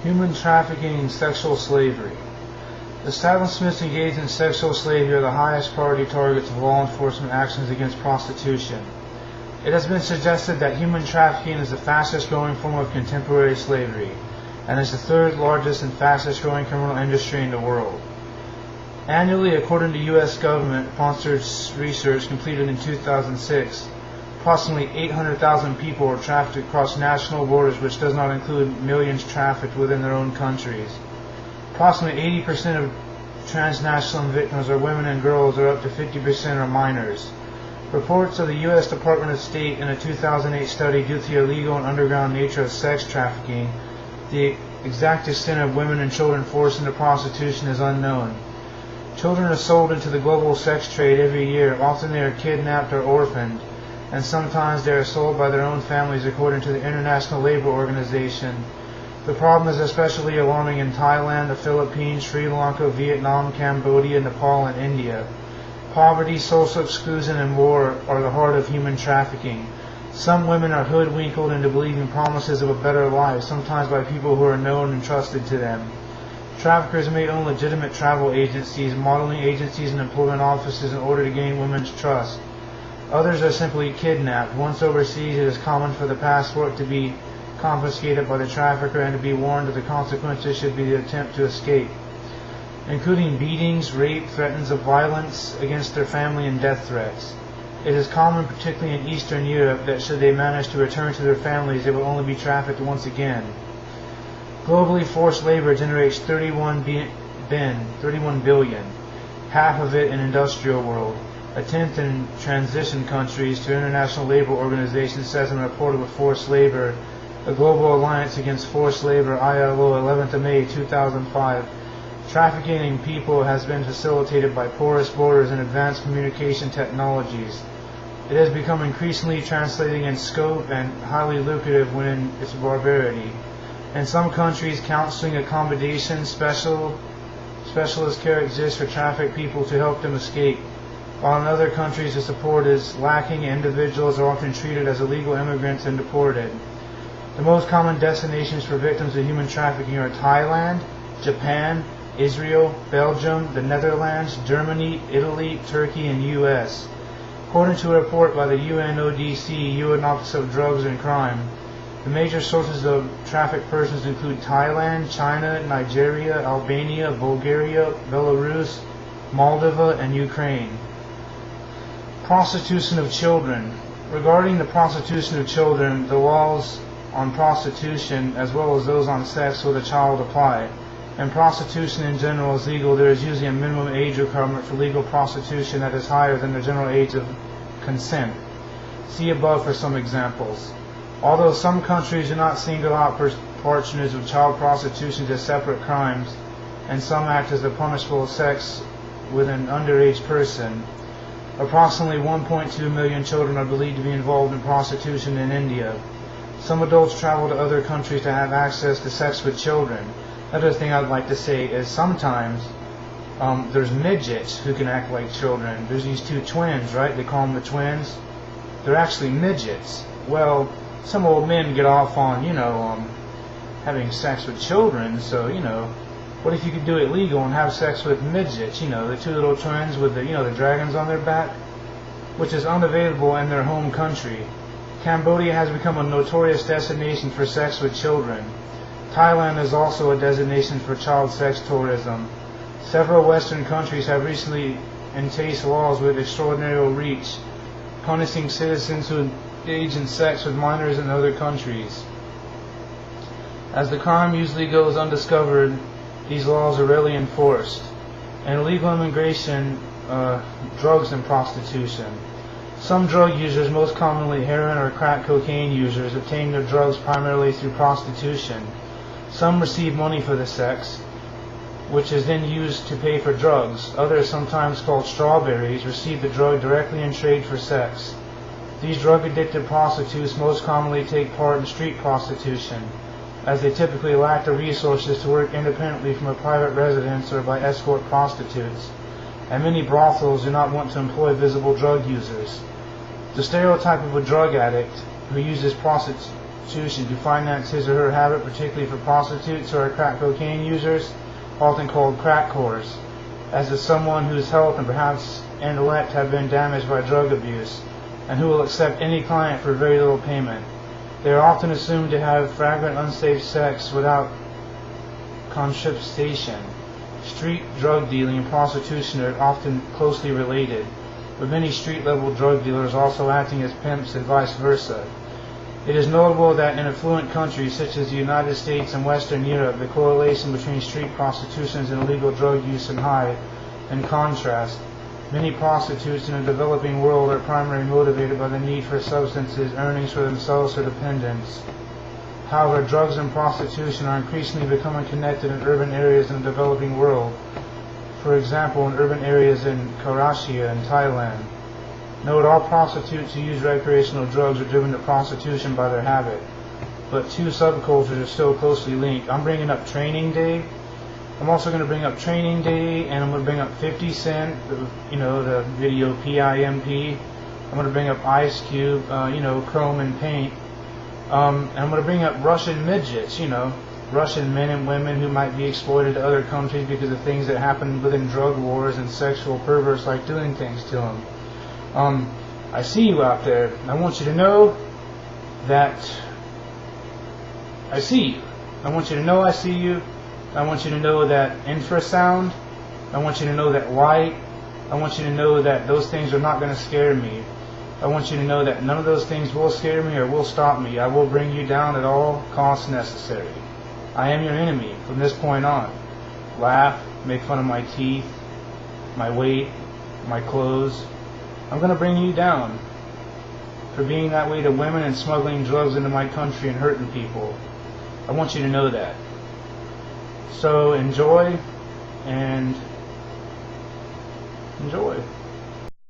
Human trafficking and sexual slavery. Establishments engaged in sexual slavery are the highest priority targets of law enforcement actions against prostitution. It has been suggested that human trafficking is the fastest growing form of contemporary slavery, and is the third largest and fastest growing criminal industry in the world. Annually, according to U.S. government-sponsored research completed in 2006, approximately 800,000 people are trafficked across national borders, which does not include millions trafficked within their own countries. Approximately 80% of transnational victims are women and girls, or up to 50% are minors. Reports of the U.S. Department of State in a 2008 study due to the illegal and underground nature of sex trafficking, the exact extent of women and children forced into prostitution is unknown. Children are sold into the global sex trade every year. Often they are kidnapped or orphaned, and sometimes they are sold by their own families, according to the International Labor Organization. The problem is especially alarming in Thailand, the Philippines, Sri Lanka, Vietnam, Cambodia, Nepal, and India. Poverty, social exclusion, and war are the heart of human trafficking. Some women are hoodwinked into believing promises of a better life, sometimes by people who are known and trusted to them. Traffickers may own legitimate travel agencies, modeling agencies, and employment offices in order to gain women's trust. Others are simply kidnapped. Once overseas, it is common for the passport to be confiscated by the trafficker and to be warned that the consequences should be the attempt to escape, including beatings, rape, threats of violence against their family, and death threats. It is common, particularly in Eastern Europe, that should they manage to return to their families, they will only be trafficked once again. Globally, forced labor generates 31 billion, half of it in industrial world. A tenth in transition countries. To International Labor Organization says in a report of forced labor, the Global Alliance Against Forced Labor, ILO, 11th of May 2005. Trafficking in people has been facilitated by porous borders and advanced communication technologies. It has become increasingly translating in scope and highly lucrative when in its barbarity. In some countries, counseling, accommodation, specialist care exists for trafficked people to help them escape, while in other countries the support is lacking and individuals are often treated as illegal immigrants and deported. The most common destinations for victims of human trafficking are Thailand, Japan, Israel, Belgium, the Netherlands, Germany, Italy, Turkey, and U.S. According to a report by the UNODC, UN Office of Drugs and Crime, the major sources of trafficked persons include Thailand, China, Nigeria, Albania, Bulgaria, Belarus, Moldova, and Ukraine. Prostitution of children. Regarding the prostitution of children, the laws on prostitution, as well as those on sex with a child, apply. And prostitution in general is legal. There is usually a minimum age requirement for legal prostitution that is higher than the general age of consent. See above for some examples. Although some countries do not single out patronage of child prostitution as separate crimes, and some act as the punishable sex with an underage person, approximately 1.2 million children are believed to be involved in prostitution in India. Some adults travel to other countries to have access to sex with children. Another thing I'd like to say is sometimes there's midgets who can act like children. There's these two twins, right? They call them the twins. They're actually midgets. Well, some old men get off on, having sex with children, so, what if you could do it legal and have sex with midgets, the two little twins with the dragons on their back, which is unavailable in their home country. Cambodia has become a notorious destination for sex with children. Thailand is also a destination for child sex tourism. Several Western countries have recently enacted laws with extraordinary reach, punishing citizens who engage in sex with minors in other countries. As the crime usually goes undiscovered, these laws are rarely enforced. And illegal immigration, drugs, and prostitution. Some drug users, most commonly heroin or crack cocaine users, obtain their drugs primarily through prostitution. Some receive money for the sex, which is then used to pay for drugs. Others, sometimes called strawberries, receive the drug directly in trade for sex. These drug-addicted prostitutes most commonly take part in street prostitution, as they typically lack the resources to work independently from a private residence or by escort prostitutes, and many brothels do not want to employ visible drug users. The stereotype of a drug addict who uses prostitution to finance his or her habit, particularly for prostitutes who are crack cocaine users, often called crack whores, as is someone whose health and perhaps intellect have been damaged by drug abuse, and who will accept any client for very little payment. They are often assumed to have fragrant, unsafe sex without contraception. Street drug dealing and prostitution are often closely related, with many street-level drug dealers also acting as pimps and vice versa. It is notable that in affluent countries such as the United States and Western Europe, the correlation between street prostitution and illegal drug use is high. In contrast, many prostitutes in the developing world are primarily motivated by the need for substances, earnings for themselves or dependents. However, drugs and prostitution are increasingly becoming connected in urban areas in the developing world. For example, in urban areas in Karachi in Thailand. Note all prostitutes who use recreational drugs are driven to prostitution by their habit, but two subcultures are still closely linked. I'm bringing up Training Day. I'm also going to bring up Training Day, and I'm going to bring up 50 Cent, the video PIMP. I'm going to bring up Ice Cube, Chrome and Paint. And I'm going to bring up Russian midgets, Russian men and women who might be exploited to other countries because of things that happen within drug wars, and sexual perverts like doing things to them. I see you out there. I want you to know that I see you. I want you to know I see you. I want you to know that infrasound. I want you to know that light. I want you to know that those things are not going to scare me. I want you to know that none of those things will scare me or will stop me. I will bring you down at all costs necessary. I am your enemy from this point on. Laugh, make fun of my teeth, my weight, my clothes. I'm going to bring you down for being that way to women and smuggling drugs into my country and hurting people. I want you to know that. So enjoy, and enjoy.